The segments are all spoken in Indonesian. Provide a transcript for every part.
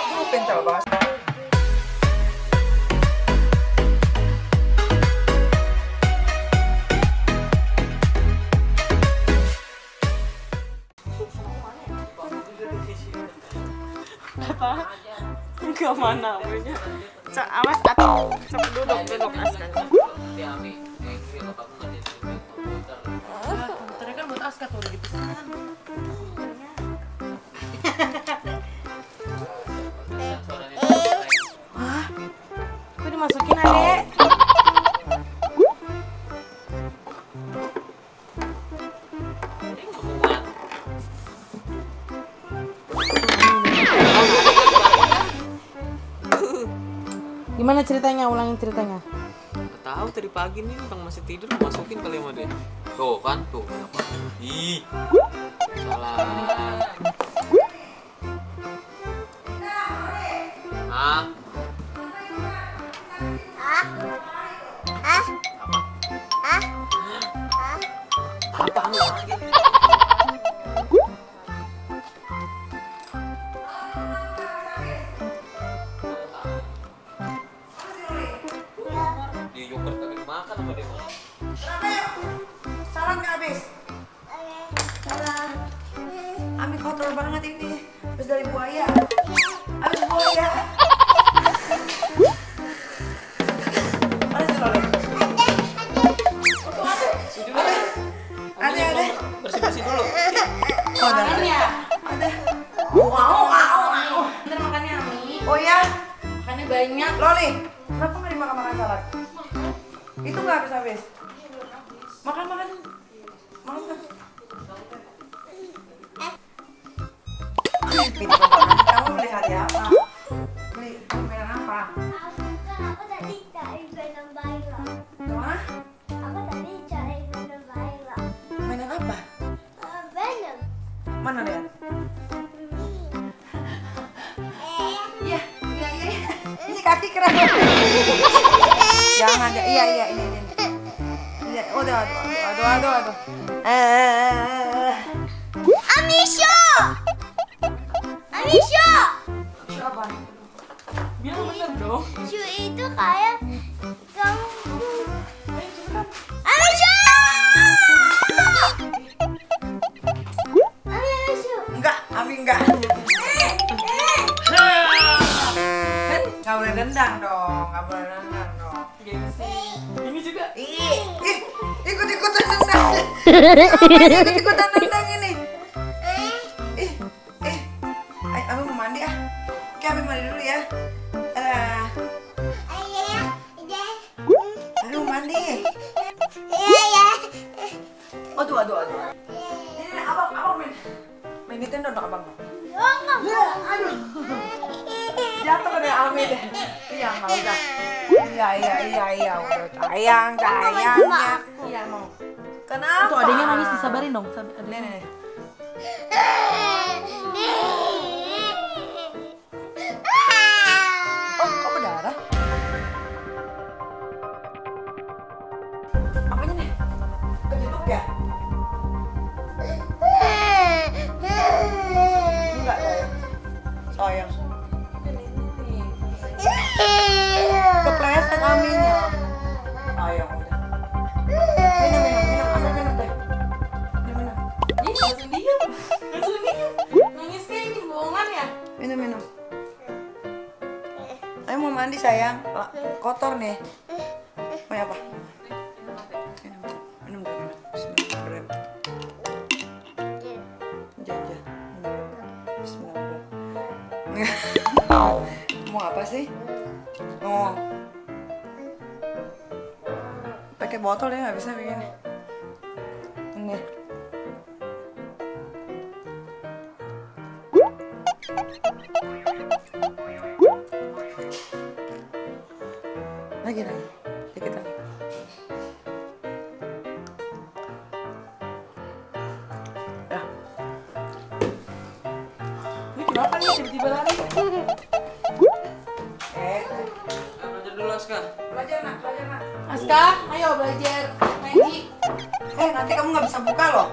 Supin coba. Apa? Enggak mana namanya. Awas atau sampai duduk Aska. Tadi kan buat Aska tuh udah dipesan. Wah, kok dimasukin adek? Gimana ceritanya? Ulangin ceritanya. Gak tahu tadi pagi nih Bang masih tidur masukin kali sama dia. Tuh kan tuh. Ih. Salah. Ah. Apa lu lagi? Di yogurt kagak makan sama dia. Salam nggak habis? Salam. Ami kotor banget ini. Habis dari buaya. Habis buaya. Mana sih Loli? Ada. Bersih-bersih dulu. Makan ya? Ada. Wow. Ntar makannya Ami. Oh ya, Makannya banyak. Loli. Kenapa nggak dimakan salad? Itu nggak habis. Makan. Pintar banget. Kamu beli hadiah apa? Beli mainan apa? Aku tadi cari mainan Baila. Wah, Aku tadi cari mainan Baila. mainan apa? Venom. Mana lihat? Iya. Ini kaki keren. Jangan, iya ini. Iya, udah, aduh. Amisho. Siapa? Bilang bener dong. Shu itu kayak kamu. Amisho. Enggak, Ami enggak. Kan nggak boleh nendang dong. Gengsi. Ini juga. Ikut-ikutan nendang. Ikut-ikutan nendang ini. Ami mau mandi ah. Oke, Ami mandi dulu ya. Ami mau mandi. Aduh. Ini abang main Nintendo dong abang. Aduh. Jatuh ke Ami deh. Iya, nggak usah. Iya, udah sayangnya. Iya, mau. Kenapa? Tuh adanya nangis disabarin dong. Nih. Oh, kok berdarah? Apanya nih? Kejeduk ya? Enggak, sayang. Kepleset Aminya. Sayang udah. Minum. Ambil minum deh. Minum. Ih, langsung diem. Nangis kayak ini bohongan ya? Minum. Ayo mau mandi sayang. Kotor nih. Mau apa? Minum dulu. Bismillahirrahmanirrahim. Jangan. Bismillahirrahmanirrahim. Mau apa sih? Oh. Pakai botol ya, nggak bisa begini. Ini. Lagi. Dikit lagi. Ya. Ini kenapa nih tiba-tiba lari? Belajar dulu Aska. Belajar nak. Aska, ayo belajar ngaji. Nanti kamu nggak bisa buka loh.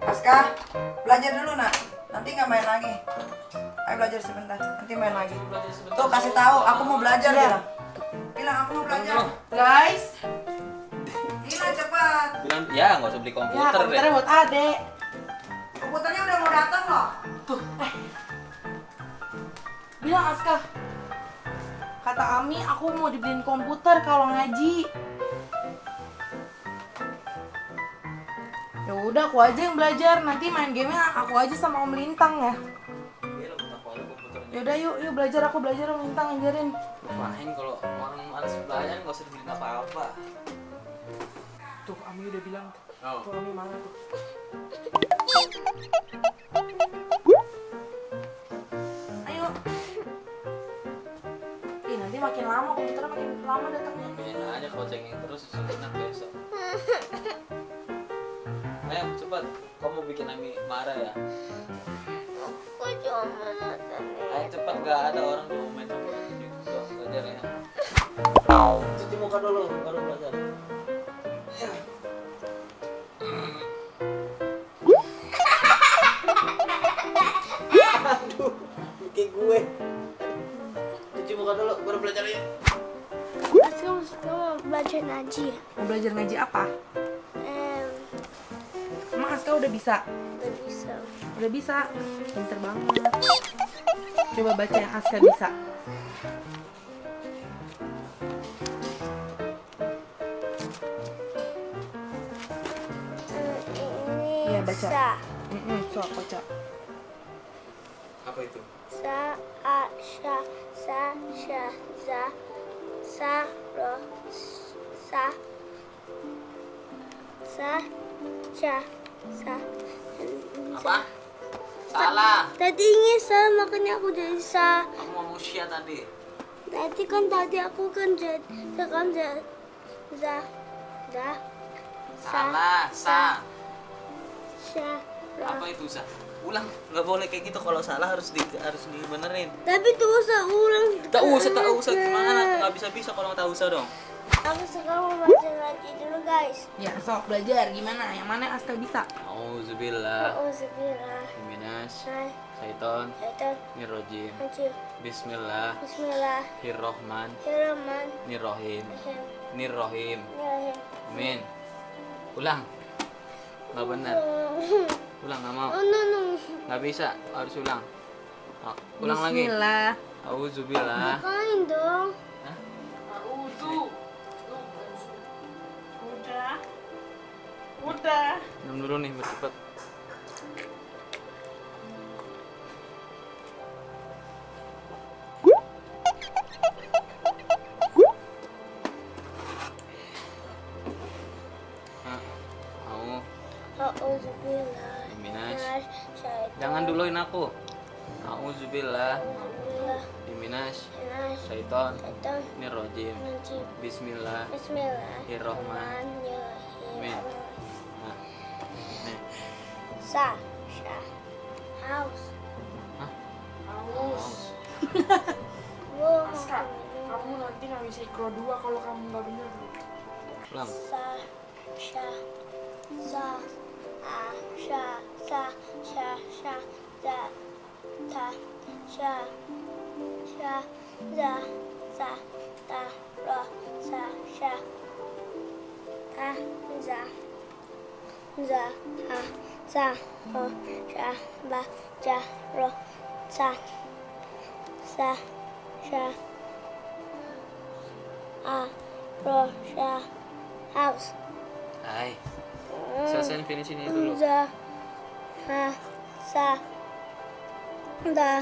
Aska, belajar dulu nak. Nanti nggak main lagi. Ayo belajar sebentar, nanti main lagi. Belajar sebentar. Tuh kasih tahu, aku mau belajar Iya. bilang. Bilang aku mau belajar. Guys, Bilang cepat. Bilang ya nggak usah beli ya komputer deh. komputernya buat adek. Komputernya udah mau datang loh. Tuh, bilang Aska. Kata Ami, aku mau dibeliin komputer kalau ngaji. Ya udah, aku aja yang belajar. Nanti main gamenya aku aja sama Om Lintang ya. Iya lo minta follow komputernya. Ya udah yuk belajar, aku belajar Om Lintang ngajarin. Ngapain kalau orang malas belajar nggak usah dibeliin apa-apa. Tuh, Ami udah bilang. Oh. Tuh, Ami mana tuh? Ayo. Ih, nanti makin lama komputernya makin lama datangnya. Bikin aja kalau cengeng terus enak besok. Ayo cepat, kamu mau bikin Ami marah ya? Aku cuma nonton. Ayo cepat, nggak ada orang yang mau main sama Ami. Yuk, belajar ya. Cuci muka dulu, baru belajar. Ya. Aduh, kayak gue. Cuci muka dulu, baru belajar ya. Kamu belajar ngaji ya? Mau belajar ngaji apa? Emang Aska udah bisa? Gak bisa. Udah bisa. Pinter banget. Coba baca yang Aska bisa. Ini Iya, baca. sa. So, baca. Apa itu? Sa, a, sha, sa, sha, za, sa, ro, sa, sa, sha, sa. Apa? Salah. Tadi ini sa, makanya aku jadi sa. Kamu ngomong Sya tadi. Tadi aku kan jadi sekarang za, da, Salah, sa. sha, ro. Apa itu sa? Ulang, nggak boleh kayak gitu. Kalau salah harus dibenerin. Tapi tuh usah ulang. Tak usah gimana? Nggak bisa kalau tak usah dong. Aku sekarang mau baca ngaji dulu guys. Ya, sok belajar. Gimana? Yang mana yang Aska bisa? Auzubillah Auzubillah. minas Hai, syaiton itu nirrojim. ngaji. Bismillah Bismillahirrahmanirrahim. Nirrohim. Amin. Ulang. Nggak benar. Ulang nggak mau. Oh no no. Nggak bisa, harus ulang. Oh, ulang lagi. Bismillah. Auzubillah. Kain dong. Hah? Udah. Minum dulu nih, bercepat. Mau. Auzubillah. Minas. Syaitan. Jangan duluin aku. Auzubillah Auzubillah. minas Minas syaiton syaitan. nirrojim. Ngaji. Bismillah. Bismillahirrahmanirrahim. Amin. Nah. Nih. Sa. Sha. Haus. Hah? Haus. Wow. Aska, kamu nanti nggak bisa ikro 2 kalau kamu nggak bener. Ulang. Sa. Sha. Sa. A. Sha. Sa. Sha. Sha. Za. Ta. Sha. Sha. Za. Sa. Ta. Ro. Sa. Sha. Ta. Za. Za. Ha. Sa. Ro. Sha. Ba. Ja. Ro. Sa. Sa. Sha. A. Ro. Sha. House. Hai. Selesai finish ini dulu. Za. Ha. Sa. Da.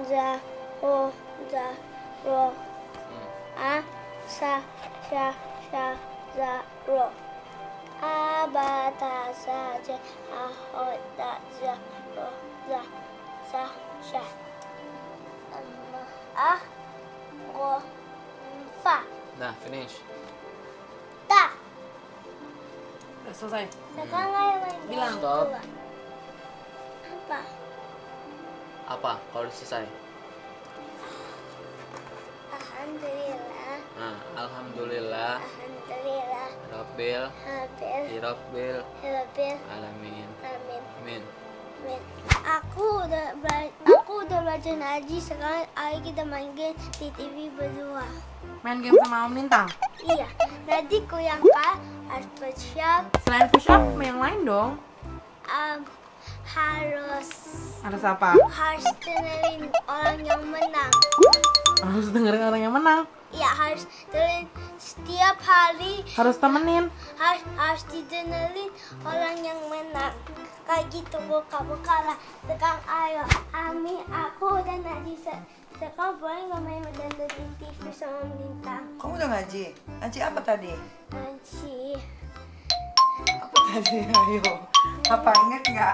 Za. Ho. Za. Ro. A. Sa. Sha. Sha. Za. Ro. A. Ba. Ta. Sa. Ja. Ha. Ho. Da. Za. Ro. Za. Sa. Sha. A. Go. Fa. Nah, finish. Da. Udah selesai. Sekarang yang lain. Bilang. Stop. Apa? Apa kalau udah selesai? Alhamdulillah. Nah, alhamdulillah Alhamdulillah. rabbil Habil. rabbil Habil. alamin. Amin. Amin. Amin. Aku udah aku udah belajar ngaji. Sekarang ayo kita main game di TV berdua. Main game sama Om Lintang. Iya, nanti Kuyangka harus bersiap. Selain push up, yang lain dong. Harus Apa? dengerin orang yang menang. Harus dengerin orang yang menang. Iya, harus dengerin setiap hari. Harus temenin. Harus didengerin orang yang menang. Kayak gitu buka-buka lah. Sekarang ayo, Ami, aku udah ngaji. Sekarang boleh nggak main dan TV sama Lintang? Kamu udah ngaji? Ngaji apa tadi? Ngaji. Apa tadi? Ayo. Apa inget nggak?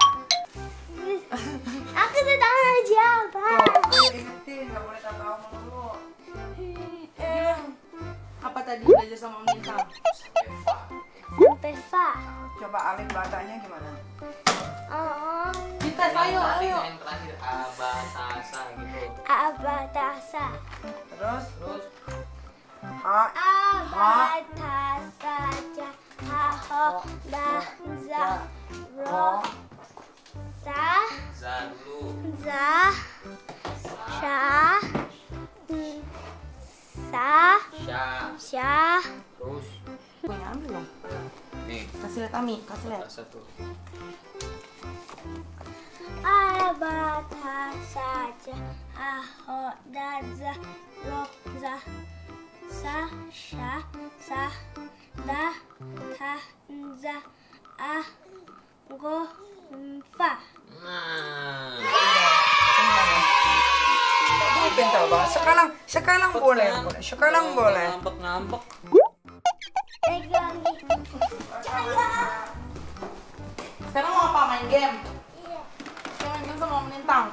Aku sedang ngaji apa? Tuh, ingetin, nggak boleh tahu mulu. Apa tadi belajar sama Om Lintang? Sampai fa. Coba alif bacanya gimana? Oh, Kita ayo. Yang terakhir abatasa gitu. abatasa. Terus Terus ha, Abatasa ja ha ho da za ro sa za dulu. za sha sa Sya. sha. Terus Punya ambil dong. nih Kasih lihat Ami, kasih lihat. satu. Abatasa ja ha ho da za ro za sa sha sa da ta za a go fa. Nah. kamu pintar banget. Sekarang boleh. Sekarang boleh. Ngambek. Lagi lagi. Sekarang mau apa? Main game? Iya. Kita main game sama Om Lintang.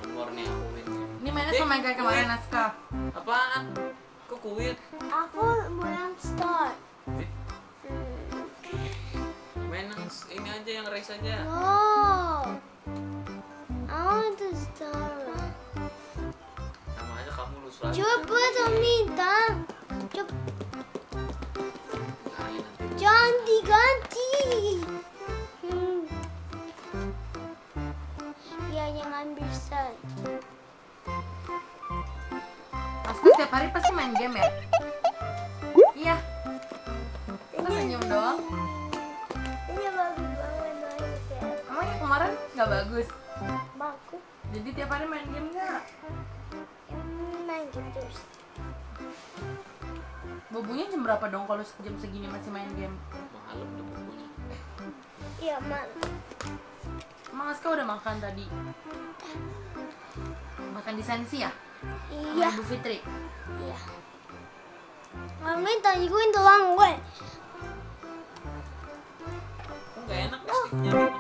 Nomor nih aku win. Ini mainnya sama yang kayak kemarin, Naska. Apaan? Kok kuit? Aku belum start. Main yang ini aja, yang race aja. Oh. I want to start. Sama aja kamu lulus lagi. Cepet minta. Cepet. Nah, ini nanti. Jangan diganti. Ya jangan bisa. Naska setiap hari pasti main game ya? Iya. Kita senyum doang. Ini bagus banget ya. Emang yang kemarin nggak bagus? Bagus. Jadi tiap hari main game nggak? Main gitu. Bobunya jam berapa dong kalau jam segini masih main game? Malam udah bukunya. Iya, Man. Emang Naska udah makan tadi? Makan di Sensi ya? Iya. Sama Ibu Fitri? Iya. Kami tadi gue doang gue. Kok nggak enak sih nyari